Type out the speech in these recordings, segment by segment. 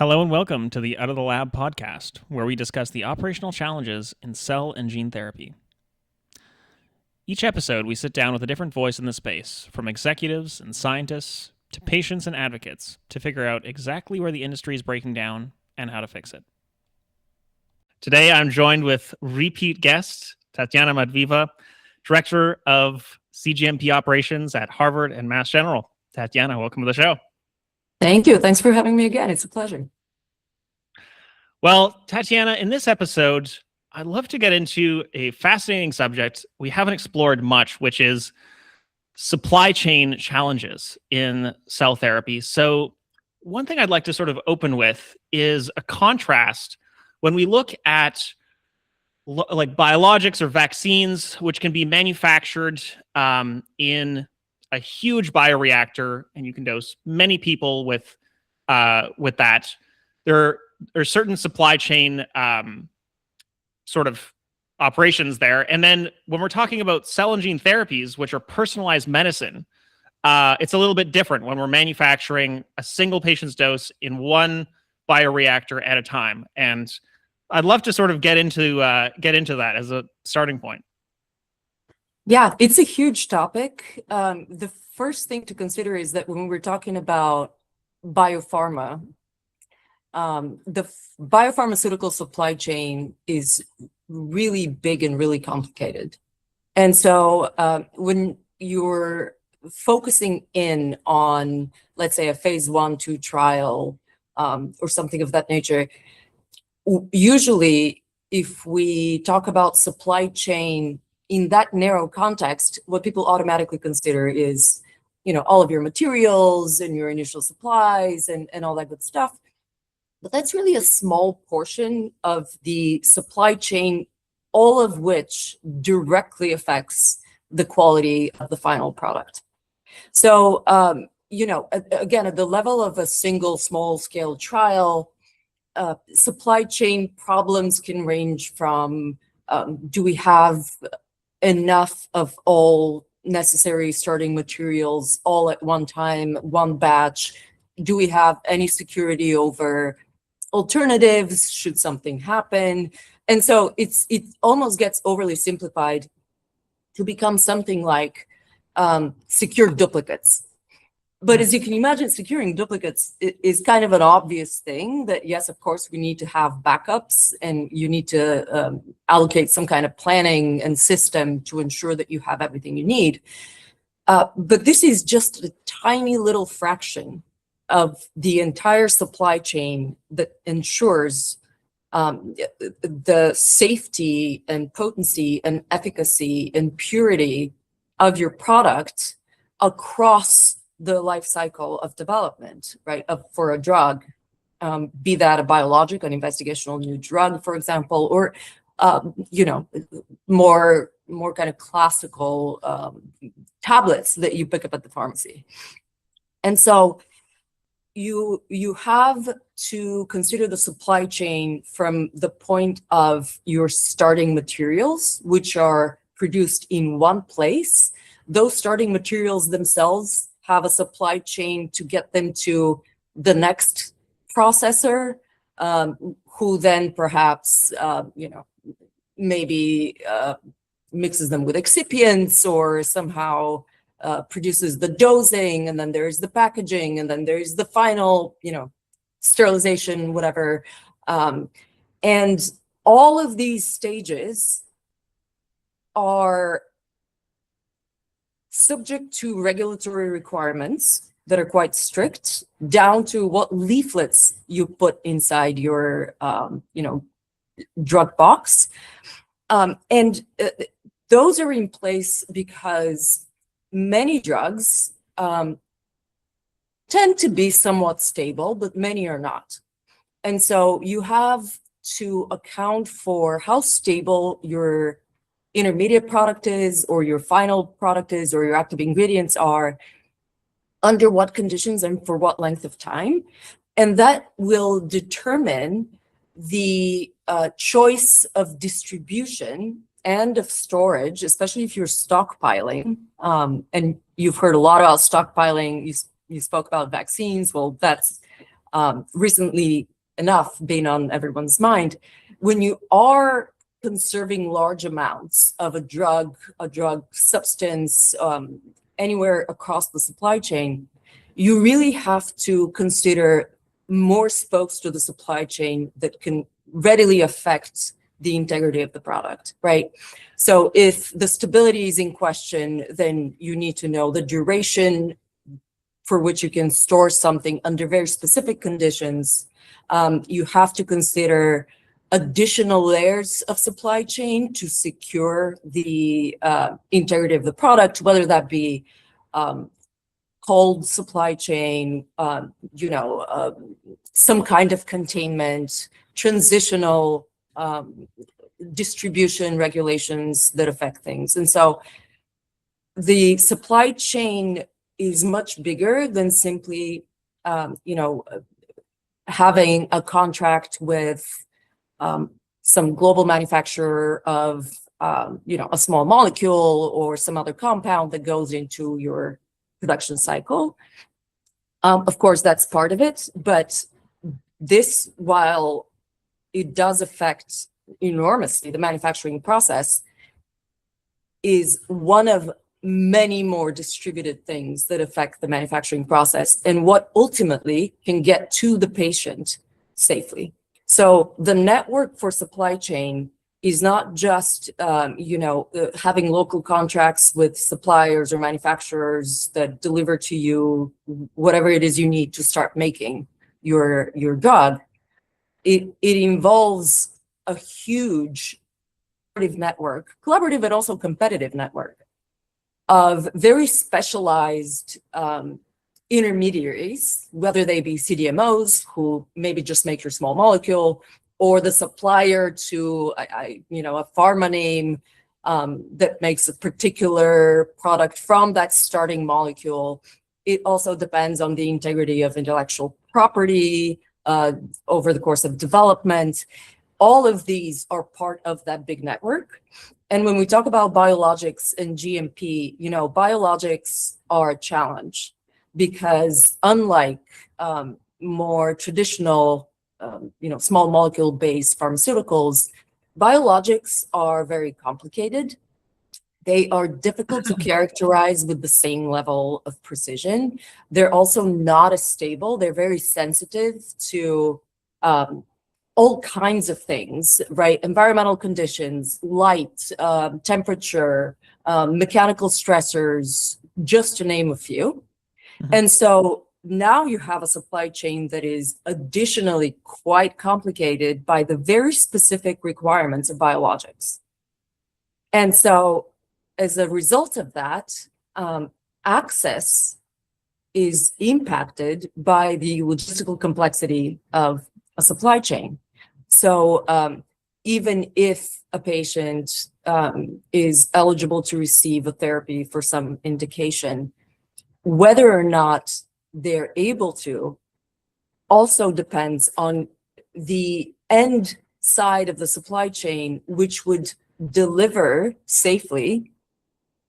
Hello and welcome to the Out of the Lab podcast, where we discuss the operational challenges in cell and gene therapy. Each episode, we sit down with a different voice in the space, from executives and scientists to patients and advocates, to figure out exactly where the industry is breaking down and how to fix it. Today, I'm joined with repeat guest, Tatyana Matveeva, Director of cGMP Operations at Harvard and Mass General. Tatyana, welcome to the show. Thank you. Thanks for having me again. It's a pleasure. Well, Tatyana, in this episode, I'd love to get into a fascinating subject we haven't explored much, which is supply chain challenges in cell therapy. So one thing I'd like to sort of open with is a contrast when we look at like biologics or vaccines, which can be manufactured in a huge bioreactor, and you can dose many people with that. There are certain supply chain sort of operations there. And then when we're talking about cell and gene therapies, which are personalized medicine, it's a little bit different when we're manufacturing a single patient's dose in one bioreactor at a time. And I'd love to sort of get into that as a starting point. Yeah, it's a huge topic. The first thing to consider is that when we're talking about biopharma, the biopharmaceutical supply chain is really big and really complicated. And so when you're focusing in on, let's say, a phase 1-2 trial or something of that nature, usually if we talk about supply chain in that narrow context, what people automatically consider is, all of your materials and your initial supplies and all that good stuff. But that's really a small portion of the supply chain, all of which directly affects the quality of the final product. So, again, at the level of a single small-scale trial, supply chain problems can range from, do we have enough of all necessary starting materials all at one time, one batch? Do we have any security over alternatives should something happen? And so it almost gets overly simplified to become something like secure duplicates. But as you can imagine, securing duplicates is kind of an obvious thing that, yes, of course, we need to have backups and you need to allocate some kind of planning and system to ensure that you have everything you need. But this is just a tiny little fraction of the entire supply chain that ensures the safety and potency and efficacy and purity of your product across the life cycle of development, right? For a drug, be that a biologic, an investigational new drug, for example, or more kind of classical tablets that you pick up at the pharmacy. And so you have to consider the supply chain from the point of your starting materials, which are produced in one place. Those starting materials themselves have a supply chain to get them to the next processor, who then perhaps, maybe mixes them with excipients or somehow produces the dosing, and then there's the packaging, and then there's the final, sterilization, whatever. And all of these stages are subject to regulatory requirements that are quite strict, down to what leaflets you put inside your, drug box. And those are in place because many drugs tend to be somewhat stable, but many are not. And so you have to account for how stable your intermediate product is, or your final product is, or your active ingredients are, under what conditions and for what length of time. And that will determine the choice of distribution and of storage, especially if you're stockpiling. And you've heard a lot about stockpiling. You spoke about vaccines. Well, that's recently enough been on everyone's mind. When you are conserving large amounts of a drug substance, anywhere across the supply chain, you really have to consider more spokes to the supply chain that can readily affect the integrity of the product, right? So if the stability is in question, then you need to know the duration for which you can store something under very specific conditions. You have to consider additional layers of supply chain to secure the integrity of the product, whether that be cold supply chain, some kind of containment, transitional distribution regulations that affect things. And so the supply chain is much bigger than simply, having a contract with some global manufacturer of, a small molecule or some other compound that goes into your production cycle. Of course, that's part of it, but this, while it does affect enormously the manufacturing process, is one of many more distributed things that affect the manufacturing process and what ultimately can get to the patient safely. So the network for supply chain is not just, having local contracts with suppliers or manufacturers that deliver to you whatever it is you need to start making your drug. It involves a huge collaborative, but also competitive network of very specialized intermediaries, whether they be CDMOs who maybe just make your small molecule, or the supplier to a pharma name that makes a particular product from that starting molecule. It also depends on the integrity of intellectual property over the course of development. All of these are part of that big network. And when we talk about biologics and GMP, biologics are a challenge because unlike more traditional, small molecule based pharmaceuticals, biologics are very complicated. They are difficult to characterize with the same level of precision. They're also not as stable. They're very sensitive to all kinds of things, right? Environmental conditions, light, temperature, mechanical stressors, just to name a few. Mm-hmm. And so now you have a supply chain that is additionally quite complicated by the very specific requirements of biologics. And so as a result of that, access is impacted by the logistical complexity of a supply chain. So even if a patient is eligible to receive a therapy for some indication, whether or not they're able to also depends on the end side of the supply chain, which would deliver safely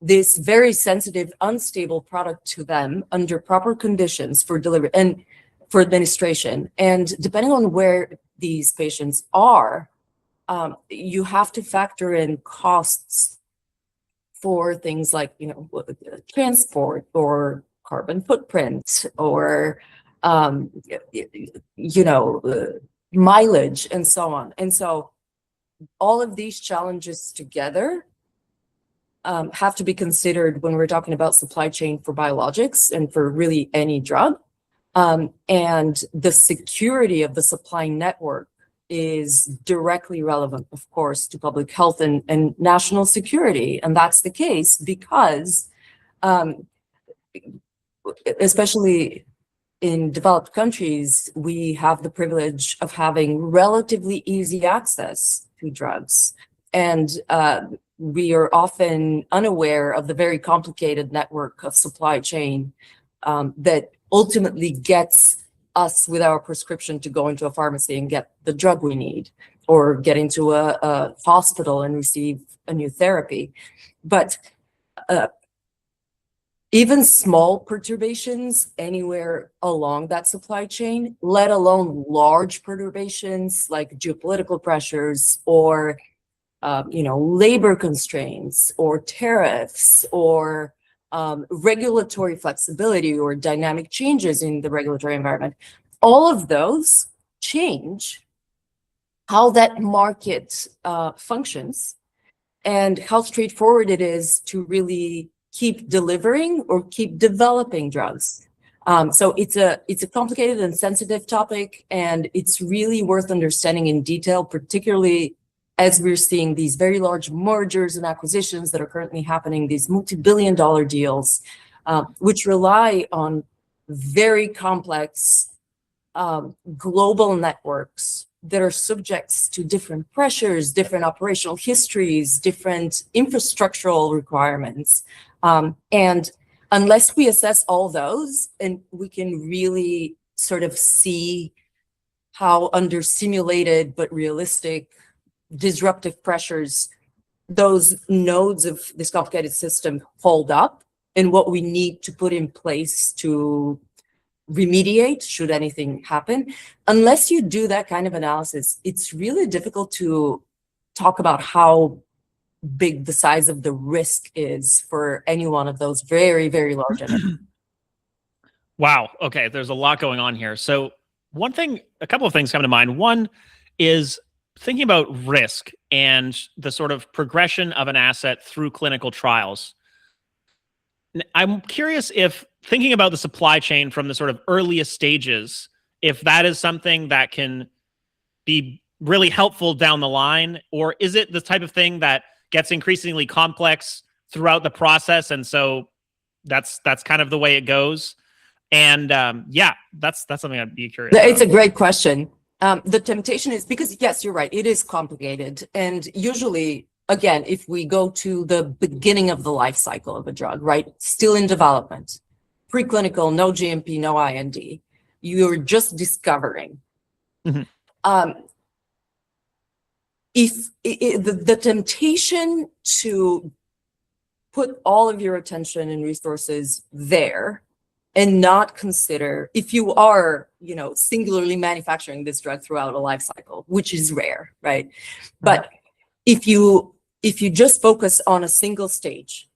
this very sensitive, unstable product to them under proper conditions for delivery and for administration. And depending on where these patients are, you have to factor in costs for things like, transport or carbon footprint or, mileage and so on. And so all of these challenges together have to be considered when we're talking about supply chain for biologics and for really any drug. And the security of the supply network is directly relevant, of course, to public health and national security. And that's the case because, especially in developed countries, we have the privilege of having relatively easy access to drugs. And we are often unaware of the very complicated network of supply chain that ultimately gets us with our prescription to go into a pharmacy and get the drug we need, or get into a hospital and receive a new therapy. But even small perturbations anywhere along that supply chain, let alone large perturbations like geopolitical pressures or labor constraints or tariffs or regulatory flexibility or dynamic changes in the regulatory environment, all of those change how that market functions and how straightforward it is to really keep delivering or keep developing drugs. So it's a complicated and sensitive topic, and it's really worth understanding in detail, particularly as we're seeing these very large mergers and acquisitions that are currently happening, these multi-billion-dollar deals, which rely on very complex global networks that are subject to different pressures, different operational histories, different infrastructural requirements. And unless we assess all those, and we can really sort of see how under simulated but realistic disruptive pressures those nodes of this complicated system hold up, and what we need to put in place to remediate should anything happen. Unless you do that kind of analysis, it's really difficult to talk about how big the size of the risk is for any one of those very, very large entities. Wow. Okay. There's a lot going on here. So a couple of things come to mind. One is thinking about risk and the sort of progression of an asset through clinical trials. I'm curious if thinking about the supply chain from the sort of earliest stages, if that is something that can be really helpful down the line, or is it the type of thing that gets increasingly complex throughout the process, and so that's kind of the way it goes? And that's something I'd be curious about. It's a great question. The temptation is, because yes, you're right, it is complicated, and usually, again, if we go to the beginning of the life cycle of a drug, right, still in development, preclinical, no GMP, no IND, you're just discovering. Mm-hmm. The temptation to put all of your attention and resources there and not consider, if you are, singularly manufacturing this drug throughout a life cycle, which is rare, right? But if you just focus on a single stage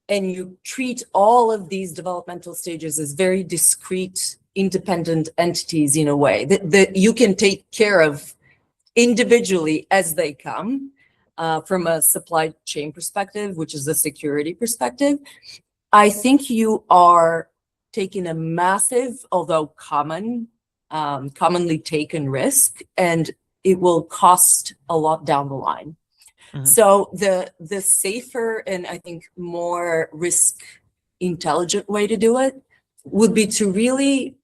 and you treat all of these developmental stages as very discrete, independent entities in a way that you can take care of individually as they come, from a supply chain perspective, which is a security perspective, I think you are taking a massive, although commonly taken risk, and it will cost a lot down the line. Mm-hmm. So the safer and I think more risk intelligent way to do it would be to really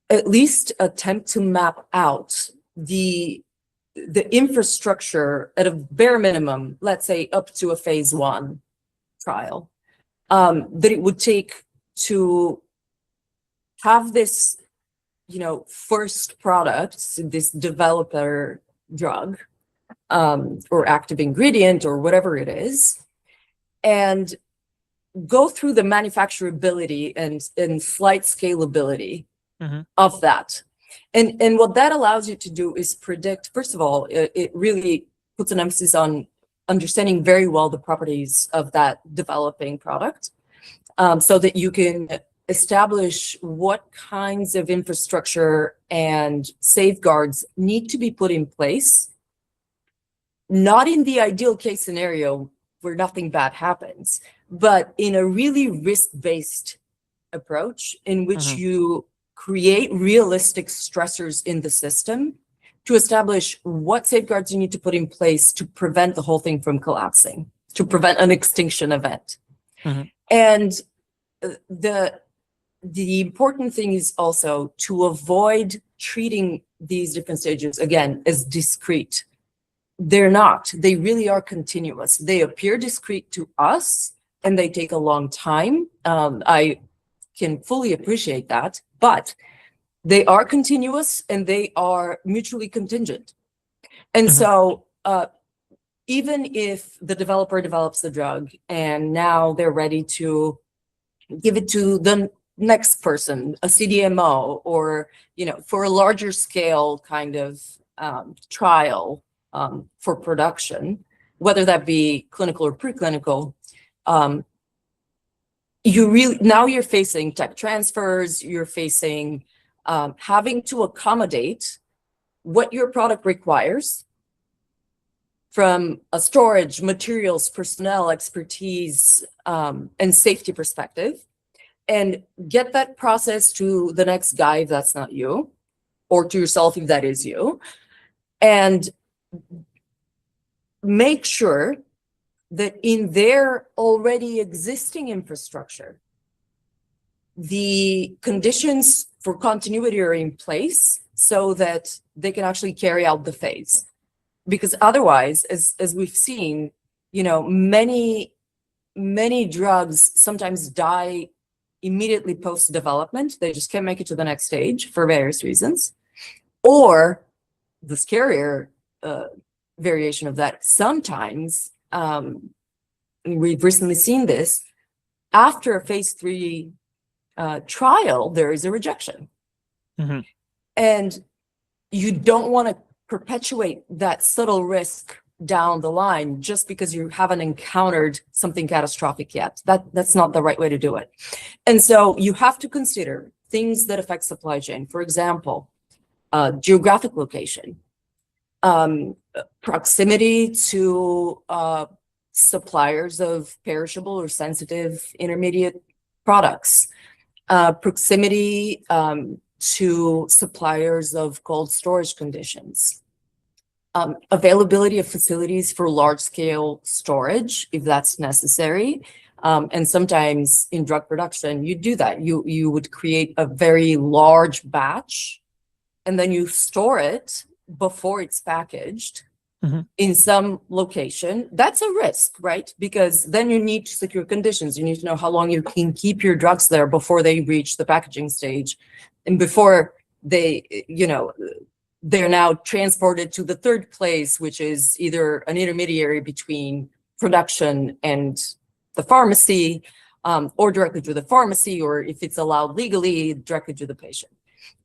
at least attempt to map out the infrastructure at a bare minimum, let's say up to a phase 1 trial, that it would take to have this, first product, this developer drug, or active ingredient or whatever it is, and go through the manufacturability and flight scalability of that. And what that allows you to do is predict, first of all, it really puts an emphasis on understanding very well the properties of that developing product, so that you can establish what kinds of infrastructure and safeguards need to be put in place, not in the ideal case scenario where nothing bad happens, but in a really risk-based approach in which you create realistic stressors in the system to establish what safeguards you need to put in place to prevent the whole thing from collapsing, to prevent an extinction event. And the important thing is also to avoid treating these different stages, again, as discrete. They're not. They really are continuous. They appear discrete to us, and they take a long time. I can fully appreciate that, but they are continuous and they are mutually contingent. And so even if the developer develops the drug and now they're ready to give it to the next person, a CDMO, or, for a larger scale kind of trial for production, whether that be clinical or preclinical, now you're facing tech transfers, you're facing having to accommodate what your product requires from a storage, materials, personnel, expertise, and safety perspective, and get that process to the next guy if that's not you, or to yourself if that is you, and make sure that in their already existing infrastructure, the conditions for continuity are in place so that they can actually carry out the phase. Because otherwise, as we've seen, many drugs sometimes die immediately post-development. They just can't make it to the next stage for various reasons. Or the scarier variation of that, sometimes, we've recently seen this, after a phase 3 trial, there is a rejection. Mm-hmm. And you don't want to perpetuate that subtle risk down the line just because you haven't encountered something catastrophic yet. That's not the right way to do it. And so you have to consider things that affect supply chain. For example, geographic location, proximity to suppliers of perishable or sensitive intermediate products, proximity to suppliers of cold storage conditions, availability of facilities for large-scale storage, if that's necessary. And sometimes in drug production, you do that. You would create a very large batch, and then you store it before it's packaged in some location. That's a risk, right? Because then you need to secure conditions. You need to know how long you can keep your drugs there before they reach the packaging stage, and before they, they're now transported to the third place, which is either an intermediary between production and the pharmacy, or directly to the pharmacy, or if it's allowed legally, directly to the patient.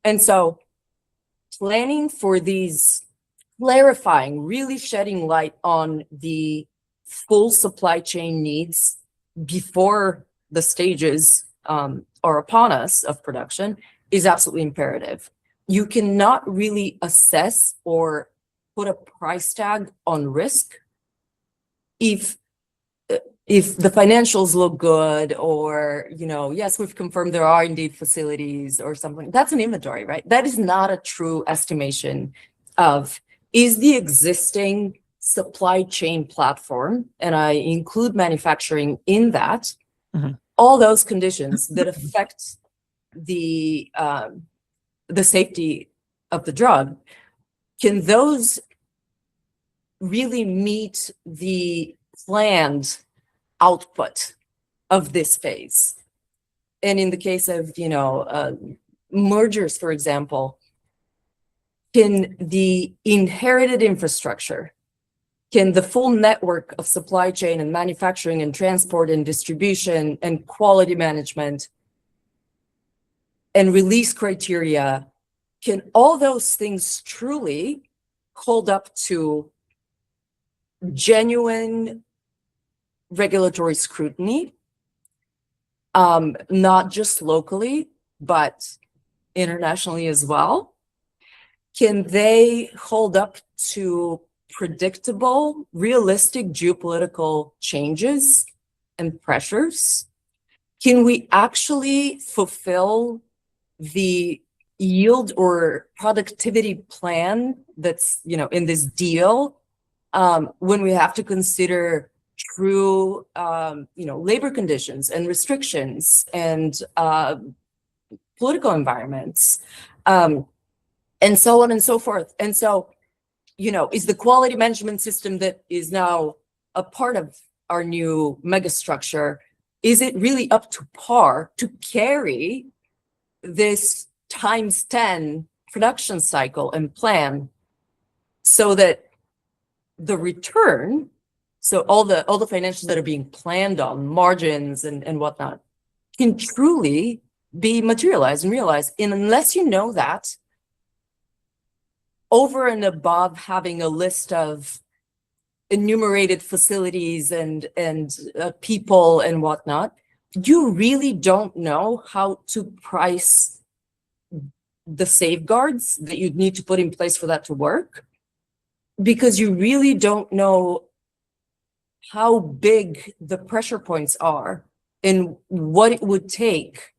And so planning for these, clarifying, really shedding light on the full supply chain needs before the stages are upon us of production is absolutely imperative. You cannot really assess or put a price tag on risk if the financials look good, or, yes, we've confirmed there are indeed facilities or something. That's an inventory, right? That is not a true estimation of, is the existing supply chain platform, and I include manufacturing in that, all those conditions that affect the safety of the drug, can those really meet the planned output of this phase? And in the case of, mergers, for example, can the inherited infrastructure, can the full network of supply chain and manufacturing and transport and distribution and quality management and release criteria, can all those things truly hold up to genuine regulatory scrutiny, not just locally, but internationally as well? Can they hold up to predictable, realistic geopolitical changes and pressures? Can we actually fulfill the yield or productivity plan that's, in this deal, when we have to consider true, labor conditions and restrictions and political environments, and so on and so forth? And so, is the quality management system that is now a part of our new megastructure, is it really up to par to carry this times 10 production cycle and plan, so that the return So all the financials that are being planned on, margins and whatnot, can truly be materialized and realized. And unless you know that, over and above having a list of enumerated facilities and people and whatnot, you really don't know how to price the safeguards that you'd need to put in place for that to work, because you really don't know how big the pressure points are and what it would take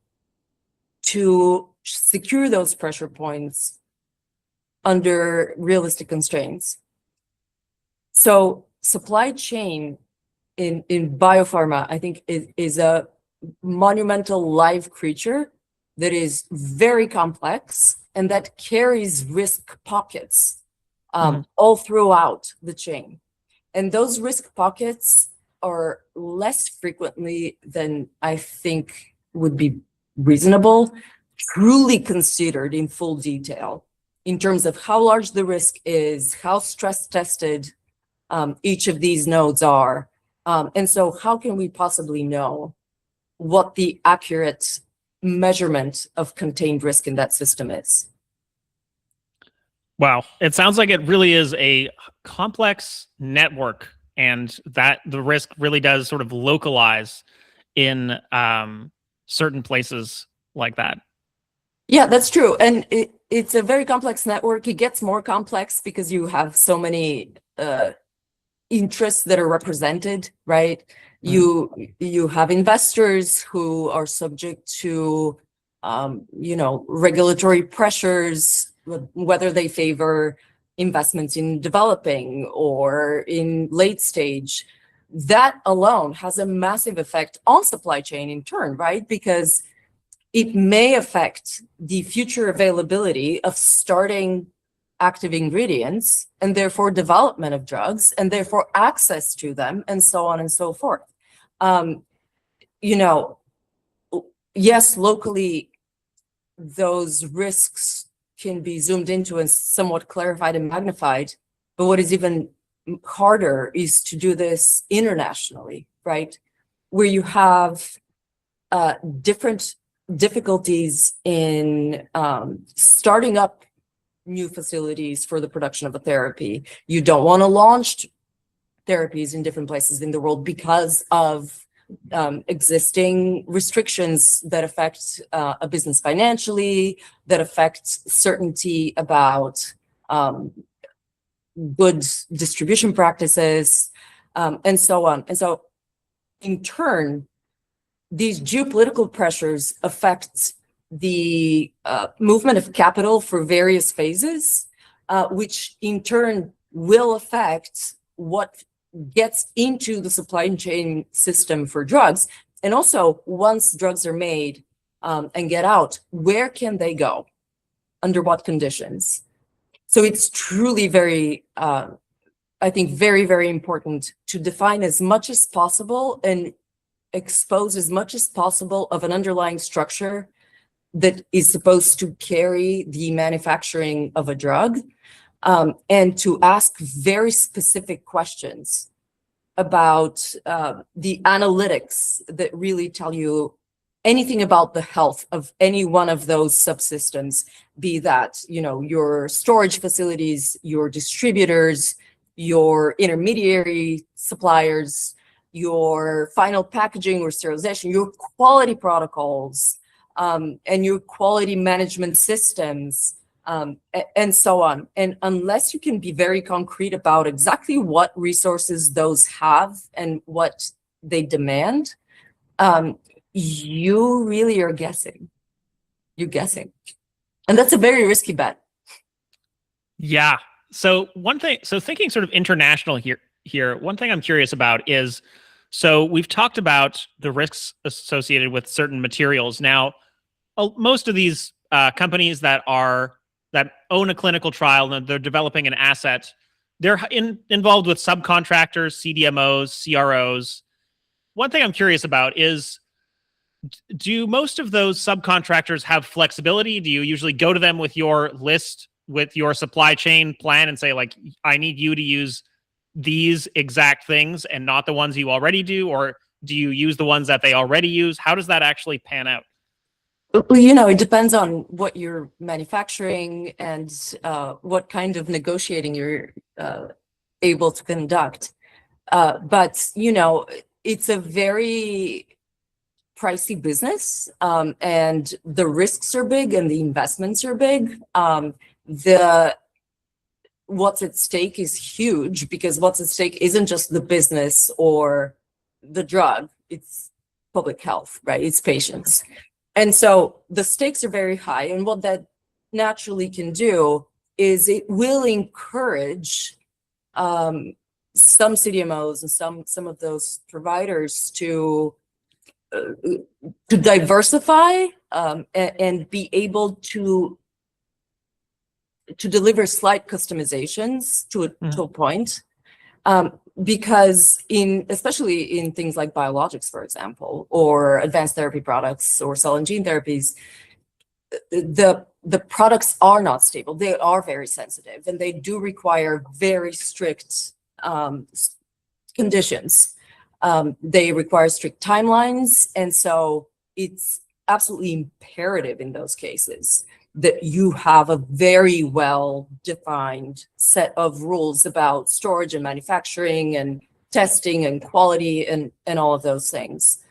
to secure those pressure points under realistic constraints. So supply chain in biopharma, I think, is a monumental live creature that is very complex and that carries risk pockets all throughout the chain. And those risk pockets are less frequently than I think would be reasonable, truly considered in full detail in terms of how large the risk is, how stress tested each of these nodes are. And so how can we possibly know what the accurate measurement of contained risk in that system is? Wow. It sounds like it really is a complex network, and that the risk really does sort of localize in certain places like that. Yeah, that's true. And it's a very complex network. It gets more complex because you have so many interests that are represented, right? You have investors who are subject to regulatory pressures, whether they favor investments in developing or in late stage. That alone has a massive effect on supply chain in turn, right? Because it may affect the future availability of starting active ingredients and therefore development of drugs and therefore access to them and so on and so forth. Yes, locally, those risks can be zoomed into and somewhat clarified and magnified, but what is even harder is to do this internationally, right? Where you have different difficulties in starting up new facilities for the production of a therapy. You don't want to launch therapies in different places in the world because of existing restrictions that affect a business financially, that affect certainty about good distribution practices, and so on. And so in turn, these geopolitical pressures affect the movement of capital for various phases, which in turn will affect what gets into the supply chain system for drugs. And also, once drugs are made and get out, where can they go? Under what conditions? So it's truly very, I think, very, very important to define as much as possible and expose as much as possible of an underlying structure that is supposed to carry the manufacturing of a drug, and to ask very specific questions about the analytics that really tell you anything about the health of any one of those subsystems, be that, your storage facilities, your distributors, your intermediary suppliers, your final packaging or sterilization, your quality protocols, and your quality management systems, and so on. And unless you can be very concrete about exactly what resources those have and what they demand, you really are guessing. You're guessing. And that's a very risky bet. Yeah. So thinking sort of international here, one thing I'm curious about is, so we've talked about the risks associated with certain materials. Now, most of these companies that own a clinical trial and they're developing an asset, they're involved with subcontractors, CDMOs, CROs. One thing I'm curious about is, do most of those subcontractors have flexibility? Do you usually go to them with your list, with your supply chain plan, and say, like, I need you to use these exact things and not the ones you already do, or do you use the ones that they already use? How does that actually pan out? Well, you know, it depends on what you're manufacturing and what kind of negotiating you're able to conduct. But, you know, it's a very pricey business, and the risks are big and the investments are big. What's at stake is huge, because what's at stake isn't just the business or the drug, it's public health, right? It's patients. And so the stakes are very high. And what that naturally can do is it will encourage some CDMOs and some of those providers to diversify and be able to deliver slight customizations to a point, because especially in things like biologics, for example, or advanced therapy products or cell and gene therapies, the products are not stable. They are very sensitive, and they do require very strict conditions. They require strict timelines, and so it's absolutely imperative in those cases that you have a very well-defined set of rules about storage and manufacturing and testing and quality and all of those things.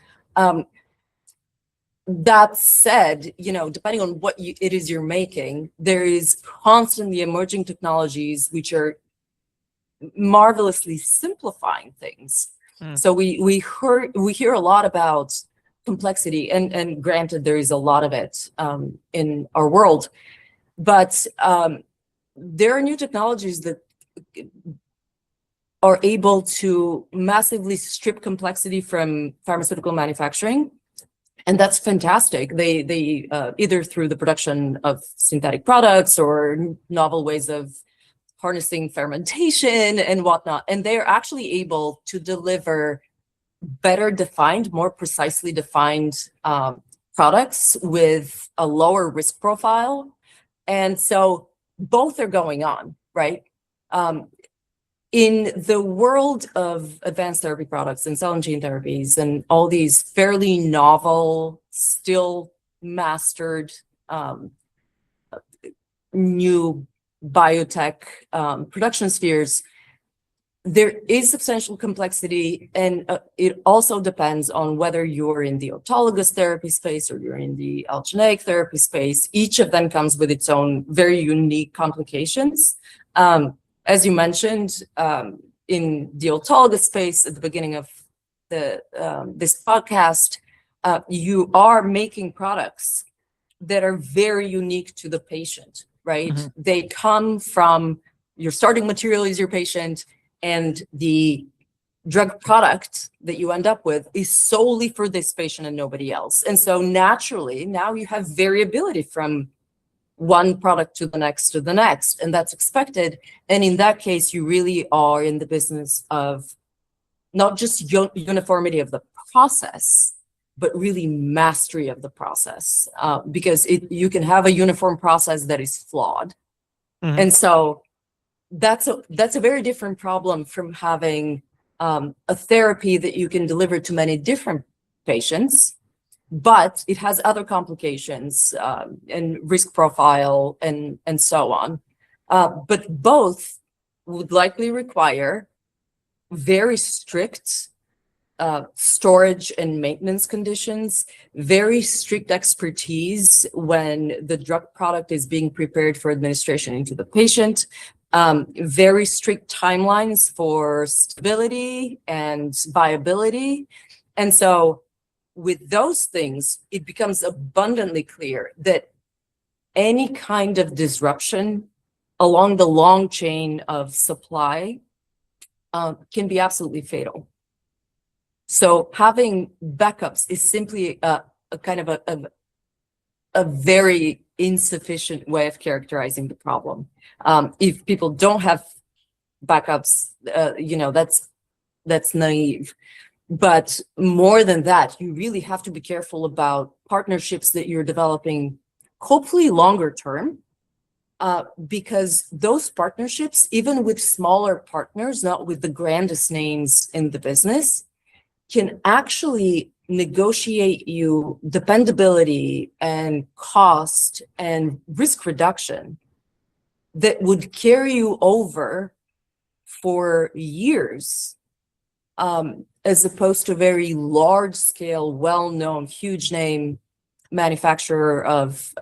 That said, you know, depending on what it is you're making, there is constantly emerging technologies which are marvelously simplifying things. So we hear a lot about complexity, and granted, there is a lot of it in our world, but there are new technologies that are able to massively strip complexity from pharmaceutical manufacturing, and that's fantastic. They either through the production of synthetic products or novel ways of harnessing fermentation and whatnot, and they're actually able to deliver better defined, more precisely defined products with a lower risk profile. And so both are going on, right? In the world of advanced therapy products and cell and gene therapies and all these fairly novel, still mastered new biotech production spheres, there is substantial complexity, and it also depends on whether you're in the autologous therapy space or you're in the allogeneic therapy space. Each of them comes with its own very unique complications. As you mentioned, in the autologous space at the beginning of this podcast, you are making products that are very unique to the patient, right? Mm-hmm. They come from your starting material is your patient, and the drug product that you end up with is solely for this patient and nobody else. And so naturally, now you have variability from one product to the next, and that's expected. And in that case, you really are in the business of not just uniformity of the process, but really mastery of the process, because you can have a uniform process that is flawed. Mm-hmm. And so that's a very different problem from having a therapy that you can deliver to many different patients, but it has other complications and risk profile and so on. But both would likely require very strict storage and maintenance conditions, very strict expertise when the drug product is being prepared for administration into the patient, very strict timelines for stability and viability. And so with those things, it becomes abundantly clear that any kind of disruption along the long chain of supply can be absolutely fatal. So having backups is simply a kind of a very insufficient way of characterizing the problem. If people don't have backups, that's naive. But more than that, you really have to be careful about partnerships that you're developing, hopefully longer term, because those partnerships, even with smaller partners, not with the grandest names in the business, can actually negotiate you dependability and cost and risk reduction that would carry you over for years, as opposed to very large scale, well-known, huge name manufacturer of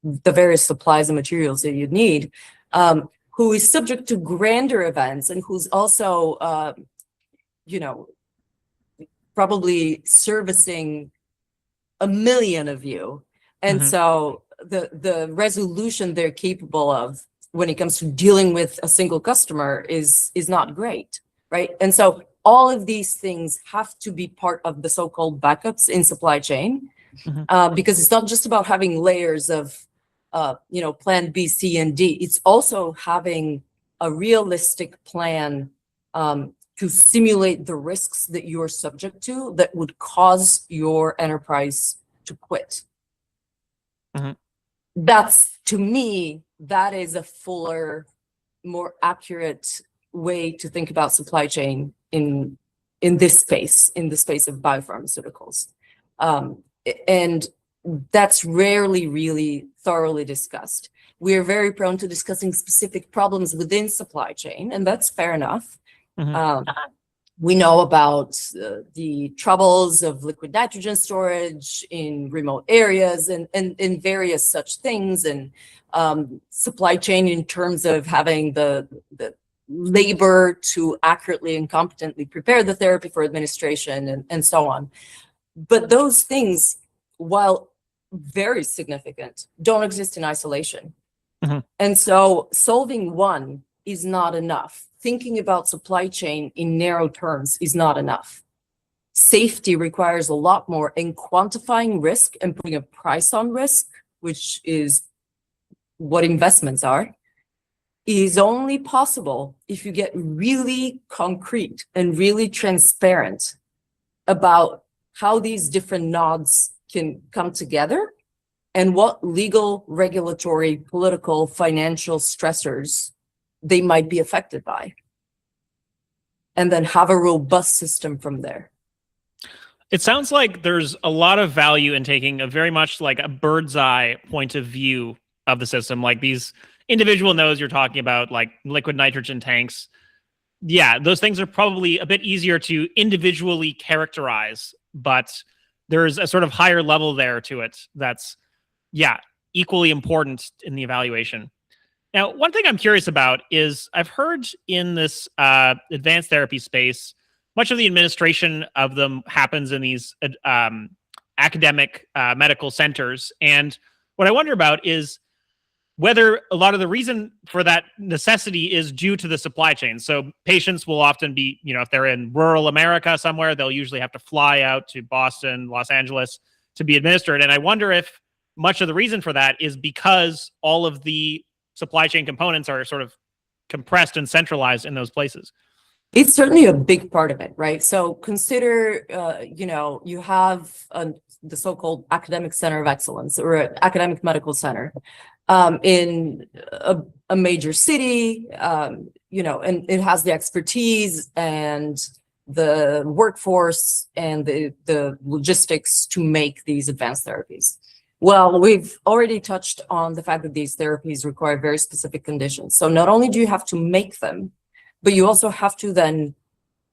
the various supplies and materials that you'd need, who is subject to grander events and who's also, probably servicing a million of you. And so the resolution they're capable of when it comes to dealing with a single customer is not great, right? And so all of these things have to be part of the so-called backups in supply chain, because it's not just about having layers of, plan B, C, and D. It's also having a realistic plan to simulate the risks that you're subject to that would cause your enterprise to quit. That's, to me, that is a fuller, more accurate way to think about supply chain in this space, in the space of biopharmaceuticals. And that's rarely really thoroughly discussed. We are very prone to discussing specific problems within supply chain, and that's fair enough. We know about the troubles of liquid nitrogen storage in remote areas and various such things, and supply chain in terms of having the labor to accurately and competently prepare the therapy for administration and so on. But those things, while very significant, don't exist in isolation. And so solving one is not enough. Thinking about supply chain in narrow terms is not enough. Safety requires a lot more, and quantifying risk and putting a price on risk, which is what investments are, is only possible if you get really concrete and really transparent about how these different nodes can come together and what legal, regulatory, political, financial stressors they might be affected by, and then have a robust system from there. It sounds like there's a lot of value in taking a very much like a bird's eye point of view of the system, like these individual nodes you're talking about, like liquid nitrogen tanks. Yeah, those things are probably a bit easier to individually characterize, but there's a sort of higher level there to it that's, equally important in the evaluation. Now, one thing I'm curious about is I've heard in this advanced therapy space, much of the administration of them happens in these academic medical centers. And what I wonder about is whether a lot of the reason for that necessity is due to the supply chain. So patients will often be, if they're in rural America somewhere, they'll usually have to fly out to Boston, Los Angeles to be administered. And I wonder if much of the reason for that is because all of the supply chain components are sort of compressed and centralized in those places. It's certainly a big part of it, right? So consider, you have the so-called academic center of excellence, or an academic medical center in a major city, and it has the expertise and the workforce and the logistics to make these advanced therapies. Well, we've already touched on the fact that these therapies require very specific conditions. So not only do you have to make them, but you also have to then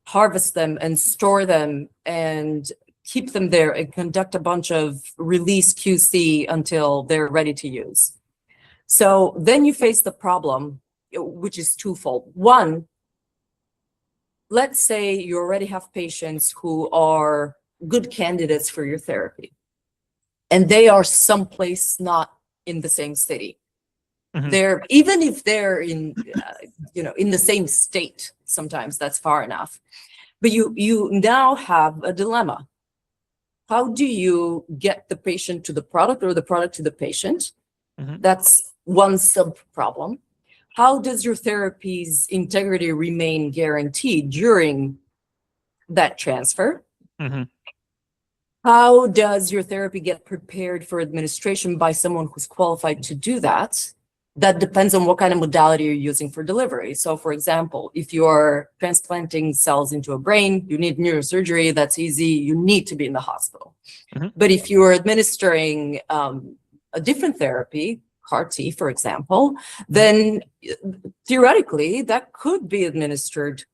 harvest them and store them and keep them there and conduct a bunch of release QC until they're ready to use. So then you face the problem, which is twofold. One, let's say you already have patients who are good candidates for your therapy, and they are someplace not in the same city. They're, even if they're in, in the same state, sometimes that's far enough. But you now have a dilemma. How do you get the patient to the product or the product to the patient? That's one sub problem. How does your therapy's integrity remain guaranteed during that transfer? How does your therapy get prepared for administration by someone who's qualified to do that? that depends on what kind of modality you're using for delivery. So for example, if you're transplanting cells into a brain, you need neurosurgery, that's easy, you need to be in the hospital. But if you're administering a different therapy, CAR T, for example, then theoretically that could be administered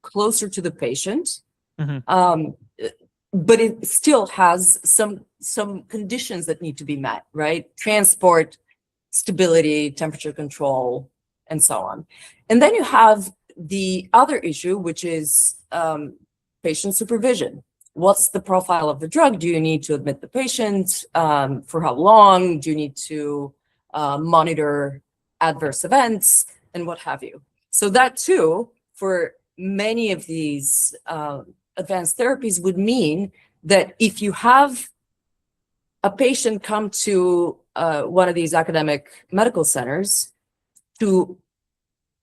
closer to the patient, but it still has some conditions that need to be met, right? Transport, stability, temperature control, and so on. And then you have the other issue, which is patient supervision. What's the profile of the drug? Do you need to admit the patient? For how long? Do you need to monitor adverse events and what have you? So that too, for many of these advanced therapies would mean that if you have a patient come to one of these academic medical centers to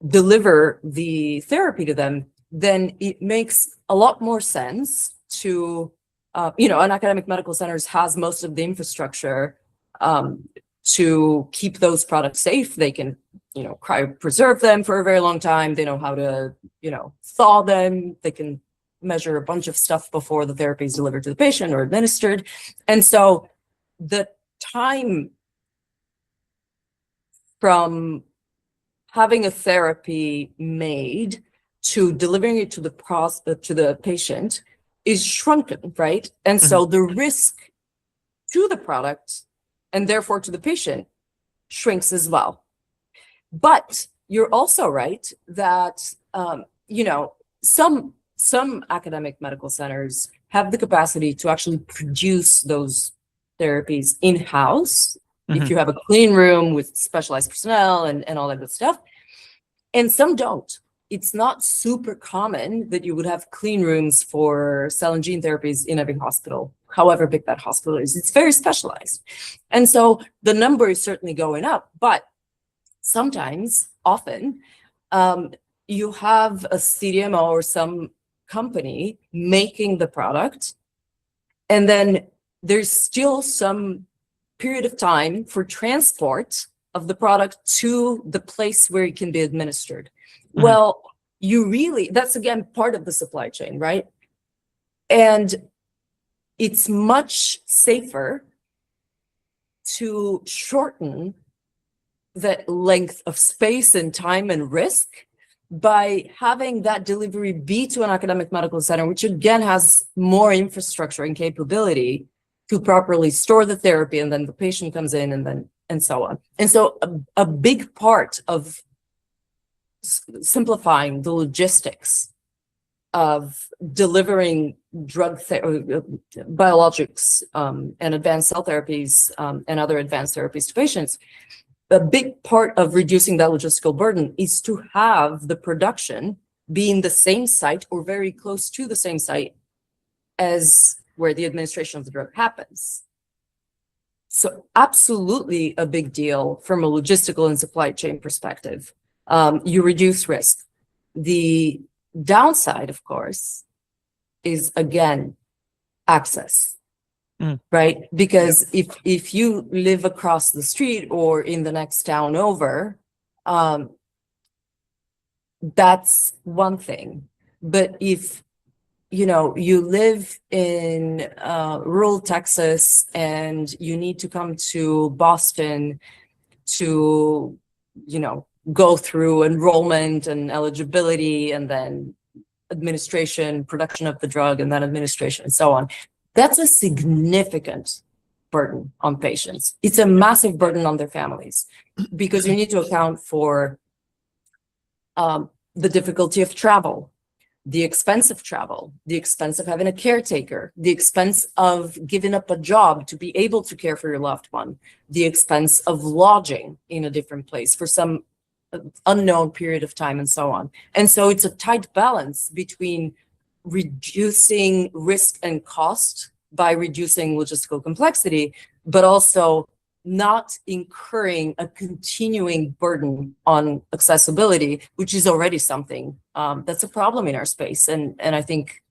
deliver the therapy to them, then it makes a lot more sense to, an academic medical centers has most of the infrastructure to keep those products safe. They can, cryopreserve them for a very long time. They know how to, thaw them. They can measure a bunch of stuff before the therapy is delivered to the patient or administered. And so the time from having a therapy made to delivering it to the patient is shrunken, right? And so the risk to the product and therefore to the patient shrinks as well. But you're also right that some academic medical centers have the capacity to actually produce those therapies in-house. If you have a clean room with specialized personnel and all that good stuff, and some don't. It's not super common that you would have clean rooms for cell and gene therapies in every hospital, however big that hospital is. It's very specialized. And so the number is certainly going up, but sometimes, often, you have a CDMO or some company making the product, and then there's still some period of time for transport of the product to the place where it can be administered. Well, that's again part of the supply chain, right? And it's much safer to shorten that length of space and time and risk by having that delivery be to an academic medical center, which again has more infrastructure and capability to properly store the therapy, and then the patient comes in and so on. And so a big part of simplifying the logistics of delivering biologics and advanced cell therapies and other advanced therapies to patients, a big part of reducing that logistical burden is to have the production be in the same site or very close to the same site as where the administration of the drug happens. So absolutely a big deal from a logistical and supply chain perspective. You reduce risk. The downside, of course, is again, access, right? Because if you live across the street or in the next town over, that's one thing. But if you live in rural Texas and you need to come to Boston to, go through enrollment and eligibility and then administration, production of the drug, and then administration and so on, that's a significant burden on patients. It's a massive burden on their families because you need to account for the difficulty of travel, the expense of travel, the expense of having a caretaker, the expense of giving up a job to be able to care for your loved one, the expense of lodging in a different place for some unknown period of time, and so on. And so it's a tight balance between reducing risk and cost by reducing logistical complexity, but also not incurring a continuing burden on accessibility, which is already something that's a problem in our space. And I think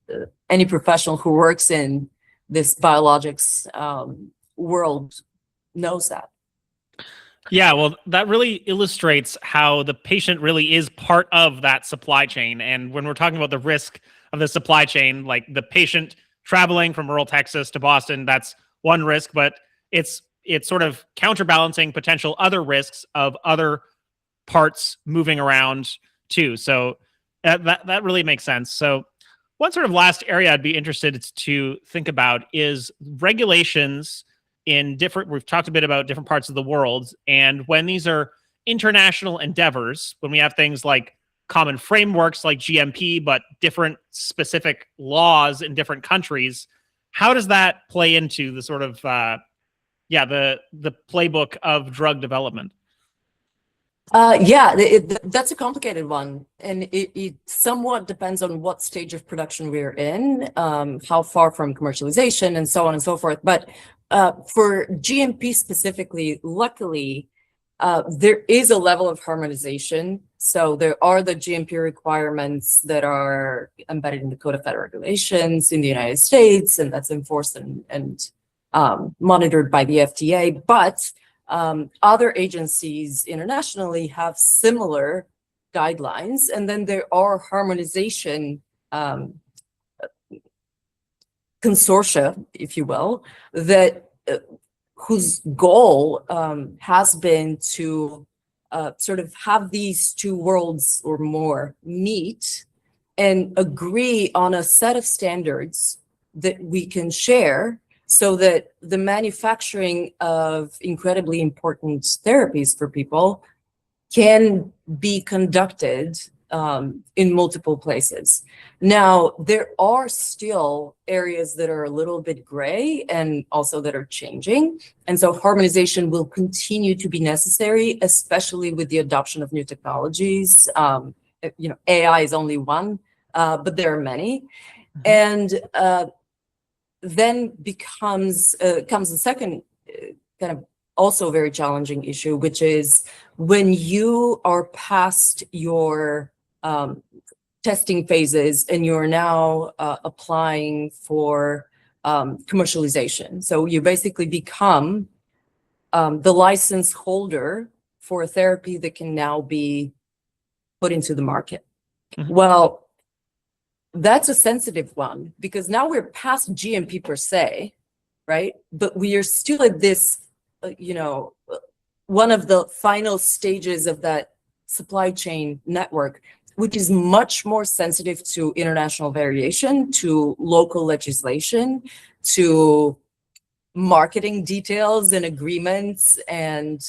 any professional who works in this biologics world knows that. Yeah, well, that really illustrates how the patient really is part of that supply chain. And when we're talking about the risk of the supply chain, like the patient traveling from rural Texas to Boston, that's one risk, but it's sort of counterbalancing potential other risks of other parts moving around too. So that really makes sense. So one sort of last area I'd be interested to think about is regulations in different, we've talked a bit about different parts of the world. And when these are international endeavors, when we have things like common frameworks like GMP, but different specific laws in different countries, how does that play into the sort of, the playbook of drug development? Yeah, that's a complicated one, and it somewhat depends on what stage of production we're in, how far from commercialization, and so on and so forth. But for GMP specifically, luckily, there is a level of harmonization. So there are the GMP requirements that are embedded in the Code of Federal Regulations in the United States, and that's enforced and monitored by the FDA. But other agencies internationally have similar guidelines, and then there are harmonization consortia, if you will, that whose goal has been to sort of have these two worlds or more meet and agree on a set of standards that we can share, so that the manufacturing of incredibly important therapies for people can be conducted in multiple places. Now, there are still areas that are a little bit gray and also that are changing. And so harmonization will continue to be necessary, especially with the adoption of new technologies. AI is only one, but there are many. And then comes the second kind of also very challenging issue, which is when you are past your testing phases and you're now applying for commercialization. So you basically become the license holder for a therapy that can now be put into the market. Well, that's a sensitive one, because now we're past GMP per se, right? But we are still at this, one of the final stages of that supply chain network, which is much more sensitive to international variation, to local legislation, to marketing details and agreements and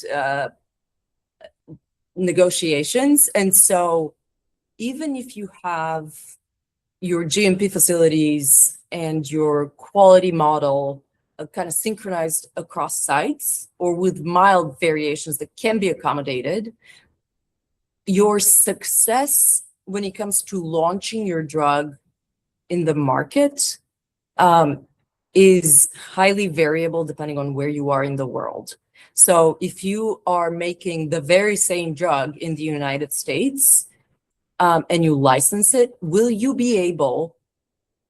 negotiations. And so even if you have your GMP facilities and your quality model kind of synchronized across sites, or with mild variations that can be accommodated, your success when it comes to launching your drug in the market is highly variable depending on where you are in the world. So if you are making the very same drug in the United States, and you license it, will you be able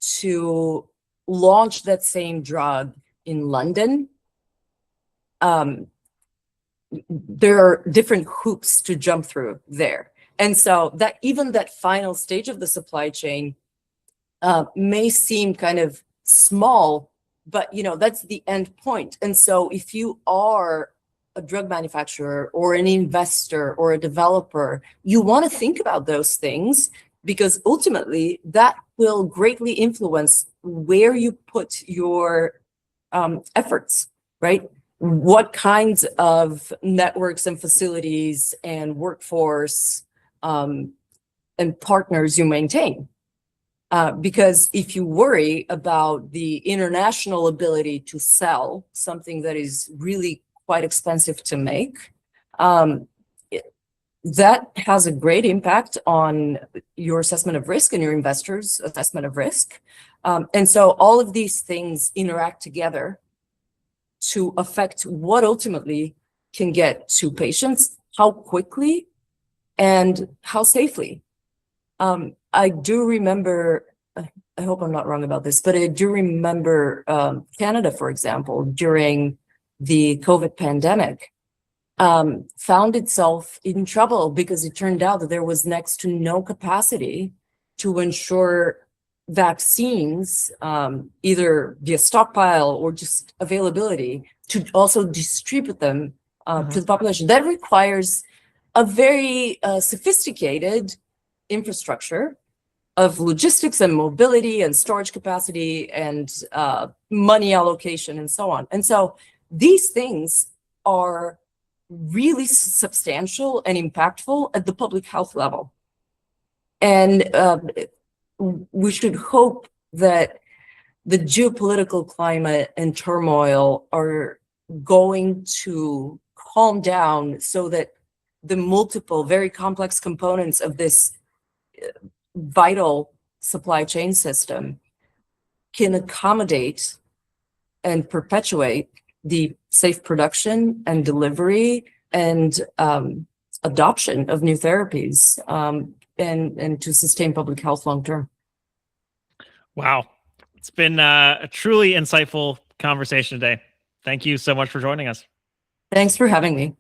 to launch that same drug in London? There are different hoops to jump through there. And so that even that final stage of the supply chain may seem kind of small, but that's the end point. And so if you are a drug manufacturer or an investor or a developer, you want to think about those things, because ultimately that will greatly influence where you put your efforts, right? What kinds of networks and facilities and workforce and partners you maintain. Because if you worry about the international ability to sell something that is really quite expensive to make, that has a great impact on your assessment of risk and your investors' assessment of risk. And so all of these things interact together to affect what ultimately can get to patients, how quickly and how safely. I do remember, I hope I'm not wrong about this, but I do remember Canada, for example, during the COVID pandemic, found itself in trouble because it turned out that there was next to no capacity to ensure vaccines, either via stockpile or just availability, to also distribute them to the population. That requires a very sophisticated infrastructure of logistics and mobility and storage capacity and money allocation and so on. And so these things are really substantial and impactful at the public health level. And we should hope that the geopolitical climate and turmoil are going to calm down so that the multiple, very complex components of this vital supply chain system can accommodate and perpetuate the safe production and delivery and adoption of new therapies, and to sustain public health long term. Wow. It's been a truly insightful conversation today. Thank you so much for joining us. Thanks for having me.